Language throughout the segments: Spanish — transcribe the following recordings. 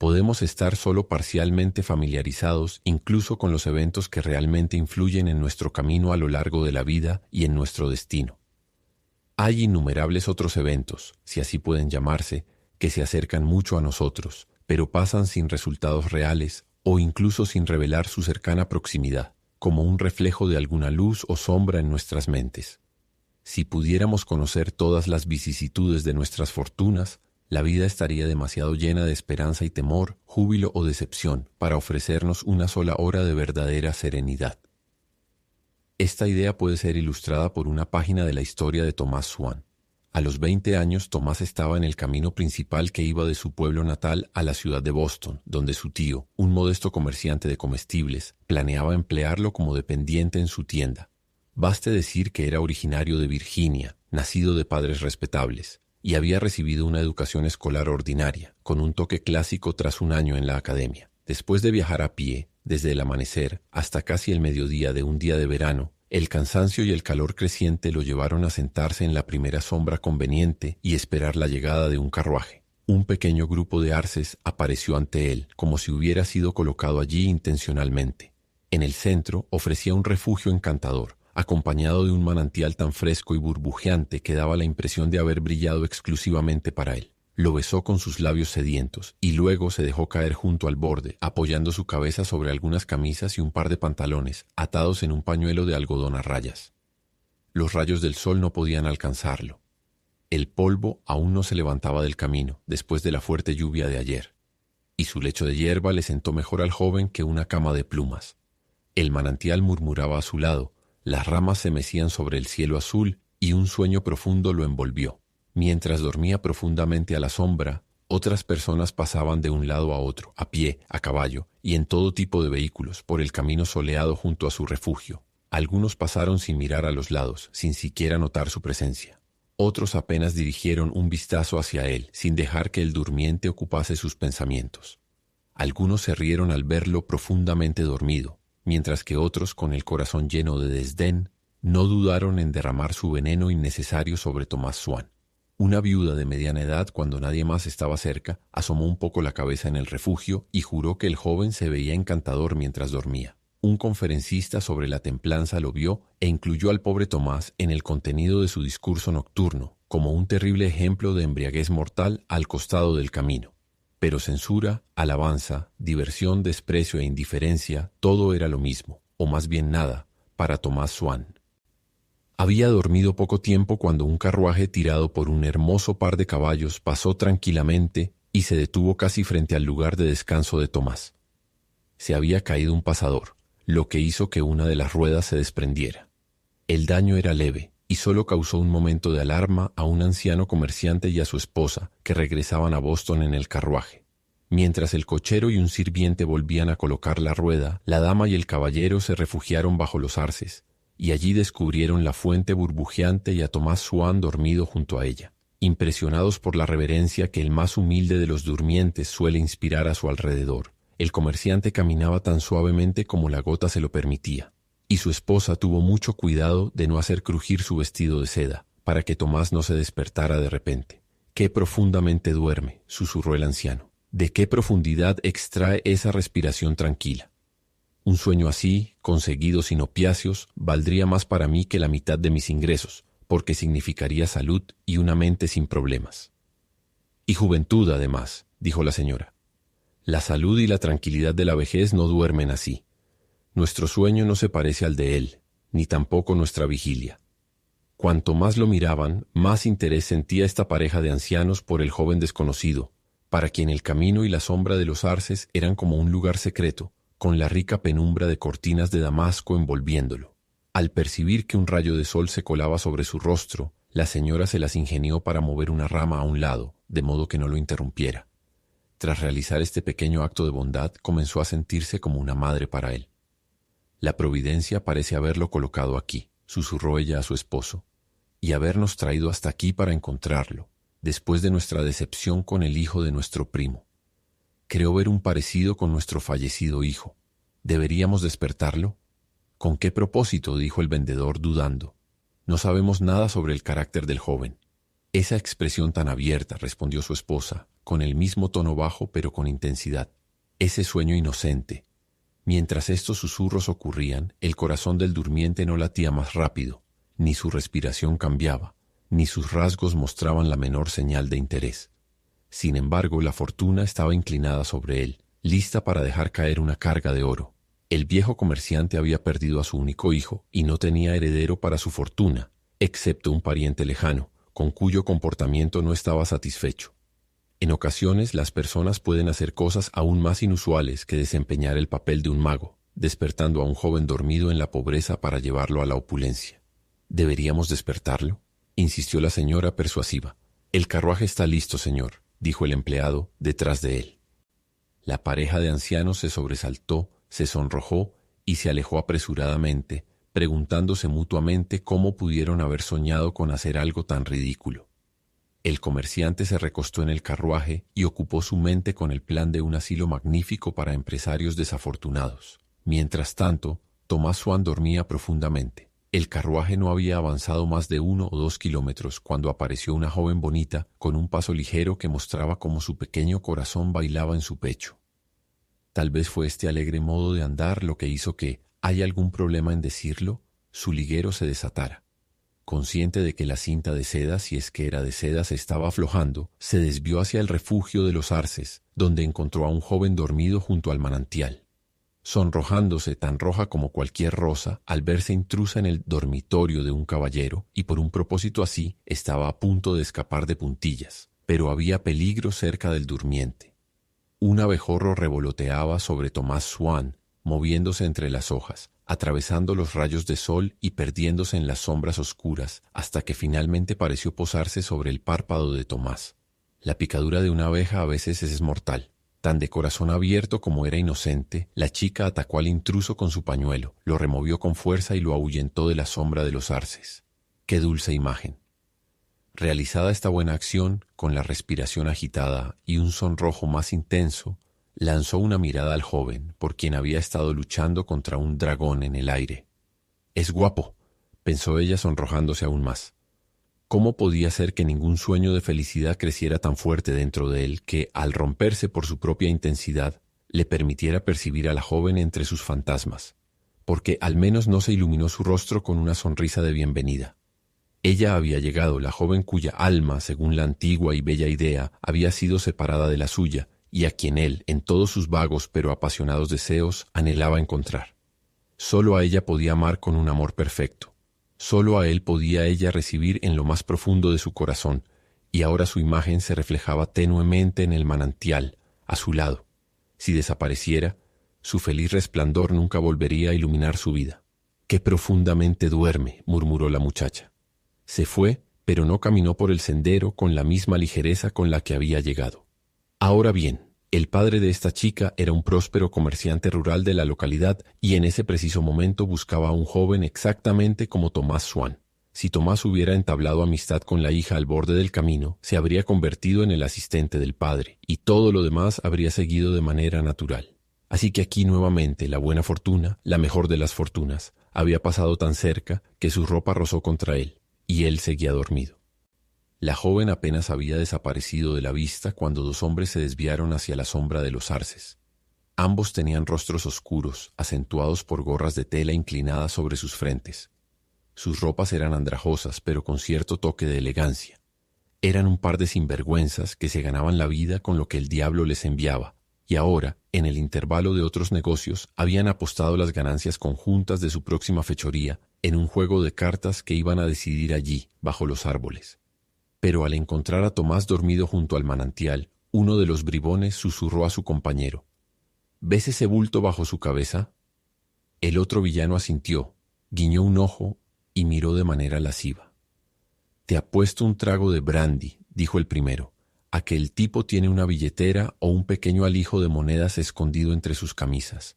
Podemos estar solo parcialmente familiarizados incluso con los eventos que realmente influyen en nuestro camino a lo largo de la vida y en nuestro destino. Hay innumerables otros eventos, si así pueden llamarse, que se acercan mucho a nosotros, pero pasan sin resultados reales o incluso sin revelar su cercana proximidad, como un reflejo de alguna luz o sombra en nuestras mentes. Si pudiéramos conocer todas las vicisitudes de nuestras fortunas, la vida estaría demasiado llena de esperanza y temor, júbilo o decepción para ofrecernos una sola hora de verdadera serenidad. Esta idea puede ser ilustrada por una página de la historia de Thomas Swann. A los 20 años, Thomas estaba en el camino principal que iba de su pueblo natal a la ciudad de Boston, donde su tío, un modesto comerciante de comestibles, planeaba emplearlo como dependiente en su tienda. Baste decir que era originario de Virginia, nacido de padres respetables, y había recibido una educación escolar ordinaria, con un toque clásico tras un año en la academia. Después de viajar a pie, desde el amanecer hasta casi el mediodía de un día de verano, el cansancio y el calor creciente lo llevaron a sentarse en la primera sombra conveniente y esperar la llegada de un carruaje. Un pequeño grupo de arces apareció ante él, como si hubiera sido colocado allí intencionalmente. En el centro ofrecía un refugio encantador, acompañado de un manantial tan fresco y burbujeante que daba la impresión de haber brillado exclusivamente para él. Lo besó con sus labios sedientos y luego se dejó caer junto al borde, apoyando su cabeza sobre algunas camisas y un par de pantalones atados en un pañuelo de algodón a rayas. Los rayos del sol no podían alcanzarlo. El polvo aún no se levantaba del camino después de la fuerte lluvia de ayer, y su lecho de hierba le sentó mejor al joven que una cama de plumas. El manantial murmuraba a su lado, las ramas se mecían sobre el cielo azul y un sueño profundo lo envolvió. Mientras dormía profundamente a la sombra, otras personas pasaban de un lado a otro, a pie, a caballo y en todo tipo de vehículos, por el camino soleado junto a su refugio. Algunos pasaron sin mirar a los lados, sin siquiera notar su presencia. Otros apenas dirigieron un vistazo hacia él, sin dejar que el durmiente ocupase sus pensamientos. Algunos se rieron al verlo profundamente dormido, mientras que otros, con el corazón lleno de desdén, no dudaron en derramar su veneno innecesario sobre Thomas Swann. Una viuda de mediana edad, cuando nadie más estaba cerca, asomó un poco la cabeza en el refugio y juró que el joven se veía encantador mientras dormía. Un conferencista sobre la templanza lo vio e incluyó al pobre Tomás en el contenido de su discurso nocturno, como un terrible ejemplo de embriaguez mortal al costado del camino. Pero censura, alabanza, diversión, desprecio e indiferencia, todo era lo mismo, o más bien nada, para Thomas Swann. Había dormido poco tiempo cuando un carruaje tirado por un hermoso par de caballos pasó tranquilamente y se detuvo casi frente al lugar de descanso de Tomás. Se había caído un pasador, lo que hizo que una de las ruedas se desprendiera. El daño era leve y solo causó un momento de alarma a un anciano comerciante y a su esposa que regresaban a Boston en el carruaje. Mientras el cochero y un sirviente volvían a colocar la rueda, la dama y el caballero se refugiaron bajo los arces, y allí descubrieron la fuente burbujeante y a Thomas Swann dormido junto a ella. Impresionados por la reverencia que el más humilde de los durmientes suele inspirar a su alrededor, el comerciante caminaba tan suavemente como la gota se lo permitía, y su esposa tuvo mucho cuidado de no hacer crujir su vestido de seda, para que Tomás no se despertara de repente. «¡Qué profundamente duerme!», susurró el anciano. «¿De qué profundidad extrae esa respiración tranquila? Un sueño así, conseguido sin opiáceos, valdría más para mí que la mitad de mis ingresos, porque significaría salud y una mente sin problemas». «Y juventud, además», dijo la señora. «La salud y la tranquilidad de la vejez no duermen así. Nuestro sueño no se parece al de él, ni tampoco nuestra vigilia». Cuanto más lo miraban, más interés sentía esta pareja de ancianos por el joven desconocido, para quien el camino y la sombra de los arces eran como un lugar secreto, con la rica penumbra de cortinas de damasco envolviéndolo. Al percibir que un rayo de sol se colaba sobre su rostro, la señora se las ingenió para mover una rama a un lado, de modo que no lo interrumpiera. Tras realizar este pequeño acto de bondad, comenzó a sentirse como una madre para él. «La providencia parece haberlo colocado aquí», susurró ella a su esposo, «y habernos traído hasta aquí para encontrarlo, después de nuestra decepción con el hijo de nuestro primo. Creo ver un parecido con nuestro fallecido hijo. ¿Deberíamos despertarlo?» «¿Con qué propósito?», dijo el vendedor dudando. «No sabemos nada sobre el carácter del joven». «Esa expresión tan abierta», respondió su esposa, con el mismo tono bajo pero con intensidad. Ese sueño inocente. Mientras estos susurros ocurrían, el corazón del durmiente no latía más rápido, ni su respiración cambiaba, ni sus rasgos mostraban la menor señal de interés. Sin embargo, la fortuna estaba inclinada sobre él, lista para dejar caer una carga de oro. El viejo comerciante había perdido a su único hijo y no tenía heredero para su fortuna, excepto un pariente lejano, con cuyo comportamiento no estaba satisfecho. En ocasiones las personas pueden hacer cosas aún más inusuales que desempeñar el papel de un mago, despertando a un joven dormido en la pobreza para llevarlo a la opulencia. ¿Deberíamos despertarlo?, insistió la señora persuasiva. El carruaje está listo, señor, dijo el empleado detrás de él. La pareja de ancianos se sobresaltó, se sonrojó y se alejó apresuradamente, preguntándose mutuamente cómo pudieron haber soñado con hacer algo tan ridículo. El comerciante se recostó en el carruaje y ocupó su mente con el plan de un asilo magnífico para empresarios desafortunados. Mientras tanto, Tomás Swan dormía profundamente. El carruaje no había avanzado más de 1 o 2 kilómetros cuando apareció una joven bonita con un paso ligero que mostraba cómo su pequeño corazón bailaba en su pecho. Tal vez fue este alegre modo de andar lo que hizo que, ¿hay algún problema en decirlo?, su liguero se desatara. Consciente de que la cinta de seda, si es que era de seda, se estaba aflojando, se desvió hacia el refugio de los arces, donde encontró a un joven dormido junto al manantial. Sonrojándose tan roja como cualquier rosa al verse intrusa en el dormitorio de un caballero, y por un propósito así estaba a punto de escapar de puntillas, pero había peligro cerca del durmiente. Un abejorro revoloteaba sobre Tomás Swan, moviéndose entre las hojas, atravesando los rayos de sol y perdiéndose en las sombras oscuras, hasta que finalmente pareció posarse sobre el párpado de Tomás. La picadura de una abeja a veces es mortal. Tan de corazón abierto como era inocente, la chica atacó al intruso con su pañuelo, lo removió con fuerza y lo ahuyentó de la sombra de los arces. ¡Qué dulce imagen! Realizada esta buena acción, con la respiración agitada y un sonrojo más intenso, lanzó una mirada al joven, por quien había estado luchando contra un dragón en el aire. «Es guapo», pensó ella sonrojándose aún más. ¿Cómo podía ser que ningún sueño de felicidad creciera tan fuerte dentro de él que, al romperse por su propia intensidad, le permitiera percibir a la joven entre sus fantasmas? Porque al menos no se iluminó su rostro con una sonrisa de bienvenida. Ella había llegado, la joven cuya alma, según la antigua y bella idea, había sido separada de la suya, y a quien él, en todos sus vagos pero apasionados deseos, anhelaba encontrar. Solo a ella podía amar con un amor perfecto. Solo a él podía ella recibir en lo más profundo de su corazón, y ahora su imagen se reflejaba tenuemente en el manantial, a su lado. Si desapareciera, su feliz resplandor nunca volvería a iluminar su vida. «Qué profundamente duerme», murmuró la muchacha. Se fue, pero no caminó por el sendero con la misma ligereza con la que había llegado. Ahora bien, el padre de esta chica era un próspero comerciante rural de la localidad y en ese preciso momento buscaba a un joven exactamente como Tomás Swan. Si Tomás hubiera entablado amistad con la hija al borde del camino, se habría convertido en el asistente del padre, y todo lo demás habría seguido de manera natural. Así que aquí nuevamente la buena fortuna, la mejor de las fortunas, había pasado tan cerca que su ropa rozó contra él, y él seguía dormido. La joven apenas había desaparecido de la vista cuando dos hombres se desviaron hacia la sombra de los arces. Ambos tenían rostros oscuros, acentuados por gorras de tela inclinadas sobre sus frentes. Sus ropas eran andrajosas, pero con cierto toque de elegancia. Eran un par de sinvergüenzas que se ganaban la vida con lo que el diablo les enviaba, y ahora, en el intervalo de otros negocios, habían apostado las ganancias conjuntas de su próxima fechoría en un juego de cartas que iban a decidir allí, bajo los árboles. Pero al encontrar a Tomás dormido junto al manantial, uno de los bribones susurró a su compañero: «¿Ves ese bulto bajo su cabeza?». El otro villano asintió, guiñó un ojo y miró de manera lasciva. «Te apuesto un trago de brandy», dijo el primero, «a que el tipo tiene una billetera o un pequeño alijo de monedas escondido entre sus camisas.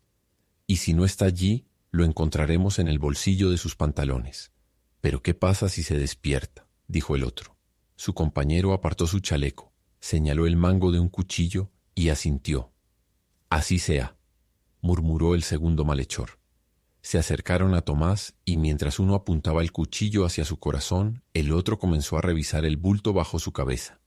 Y si no está allí, lo encontraremos en el bolsillo de sus pantalones. Pero ¿qué pasa si se despierta?», dijo el otro. Su compañero apartó su chaleco, señaló el mango de un cuchillo y asintió. «Así sea», murmuró el segundo malhechor. Se acercaron a Tomás y mientras uno apuntaba el cuchillo hacia su corazón, el otro comenzó a revisar el bulto bajo su cabeza.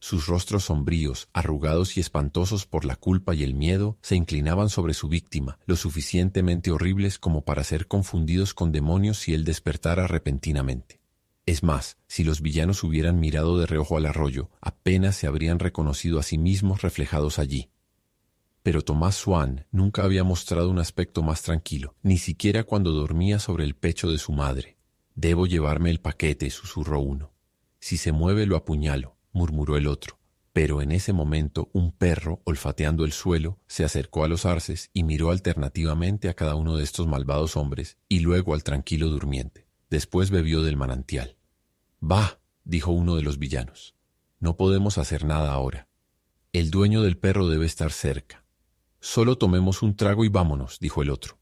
Sus rostros sombríos, arrugados y espantosos por la culpa y el miedo, se inclinaban sobre su víctima, lo suficientemente horribles como para ser confundidos con demonios si él despertara repentinamente. Es más, si los villanos hubieran mirado de reojo al arroyo, apenas se habrían reconocido a sí mismos reflejados allí. Pero Tomás Swan nunca había mostrado un aspecto más tranquilo, ni siquiera cuando dormía sobre el pecho de su madre. «Debo llevarme el paquete», susurró uno. «Si se mueve lo apuñalo», murmuró el otro. Pero en ese momento un perro, olfateando el suelo, se acercó a los arces y miró alternativamente a cada uno de estos malvados hombres y luego al tranquilo durmiente. Después bebió del manantial. «Bah», dijo uno de los villanos. «No podemos hacer nada ahora. El dueño del perro debe estar cerca». «Solo tomemos un trago y vámonos», dijo el otro.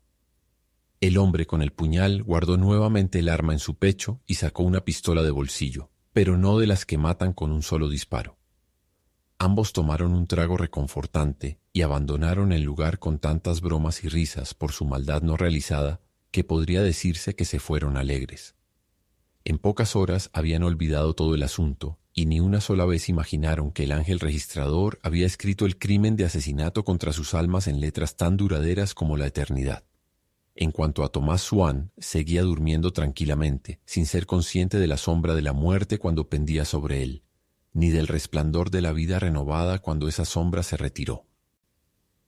El hombre con el puñal guardó nuevamente el arma en su pecho y sacó una pistola de bolsillo, pero no de las que matan con un solo disparo. Ambos tomaron un trago reconfortante y abandonaron el lugar con tantas bromas y risas por su maldad no realizada que podría decirse que se fueron alegres. En pocas horas habían olvidado todo el asunto y ni una sola vez imaginaron que el ángel registrador había escrito el crimen de asesinato contra sus almas en letras tan duraderas como la eternidad. En cuanto a Tomás Swan, seguía durmiendo tranquilamente, sin ser consciente de la sombra de la muerte cuando pendía sobre él, ni del resplandor de la vida renovada cuando esa sombra se retiró.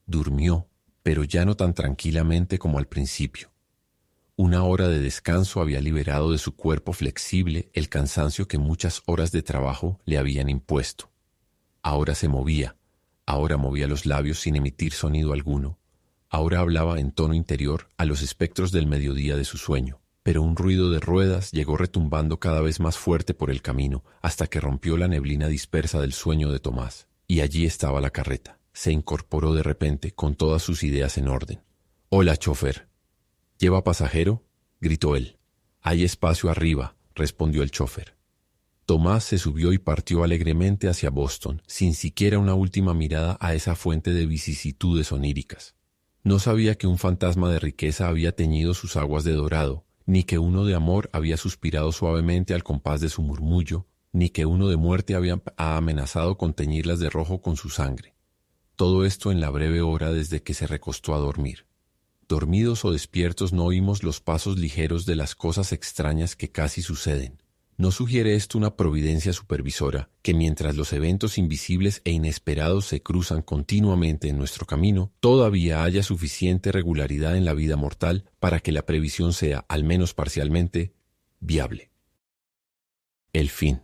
Durmió, pero ya no tan tranquilamente como al principio. Una hora de descanso había liberado de su cuerpo flexible el cansancio que muchas horas de trabajo le habían impuesto. Ahora se movía, ahora movía los labios sin emitir sonido alguno, ahora hablaba en tono interior a los espectros del mediodía de su sueño, pero un ruido de ruedas llegó retumbando cada vez más fuerte por el camino hasta que rompió la neblina dispersa del sueño de Tomás, y allí estaba la carreta. Se incorporó de repente con todas sus ideas en orden. «Hola, chofer». «¿Lleva pasajero?», gritó él. «Hay espacio arriba», respondió el chofer. Tomás se subió y partió alegremente hacia Boston, sin siquiera una última mirada a esa fuente de vicisitudes oníricas. No sabía que un fantasma de riqueza había teñido sus aguas de dorado, ni que uno de amor había suspirado suavemente al compás de su murmullo, ni que uno de muerte había amenazado con teñirlas de rojo con su sangre. Todo esto en la breve hora desde que se recostó a dormir. Dormidos o despiertos no oímos los pasos ligeros de las cosas extrañas que casi suceden. ¿No sugiere esto una providencia supervisora que mientras los eventos invisibles e inesperados se cruzan continuamente en nuestro camino, todavía haya suficiente regularidad en la vida mortal para que la previsión sea, al menos parcialmente, viable? El fin.